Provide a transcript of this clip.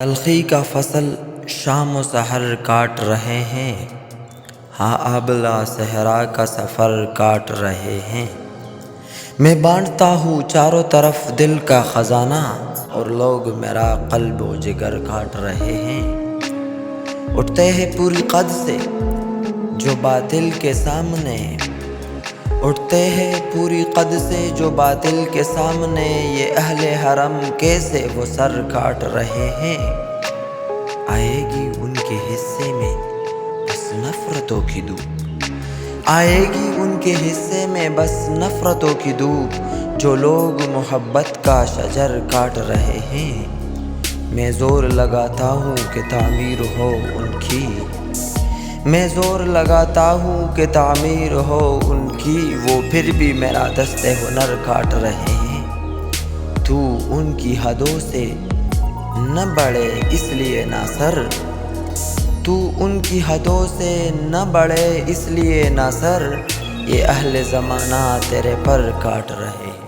تلخی کا فصل شام و سحر کاٹ رہے ہیں، ہاں آبلہ صحرا کا سفر کاٹ رہے ہیں۔ میں بانٹتا ہوں چاروں طرف دل کا خزانہ، اور لوگ میرا قلب و جگر کاٹ رہے ہیں۔ اٹھتے ہیں پوری قد سے جو باطل کے سامنے، اٹھتے ہیں پوری قد سے جو باطل کے سامنے، یہ اہل حرم کیسے وہ سر کاٹ رہے ہیں۔ آئے گی ان کے حصے میں بس نفرتوں کی دھوپ، آئے گی ان کے حصے میں بس نفرتوں کی دھوپ، جو لوگ محبت کا شجر کاٹ رہے ہیں۔ میں زور لگاتا ہوں کہ تعمیر ہو ان کی، میں زور لگاتا ہوں کہ تعمیر ہو ان کی، وہ پھر بھی میرا دست ہنر کاٹ رہے ہیں۔ تو ان کی حدوں سے نہ بڑھے اس لیے نہ سر، تو ان کی حدوں سے نہ بڑھے اس لیے نہ سر، یہ اہل زمانہ تیرے پر کاٹ رہے ہیں۔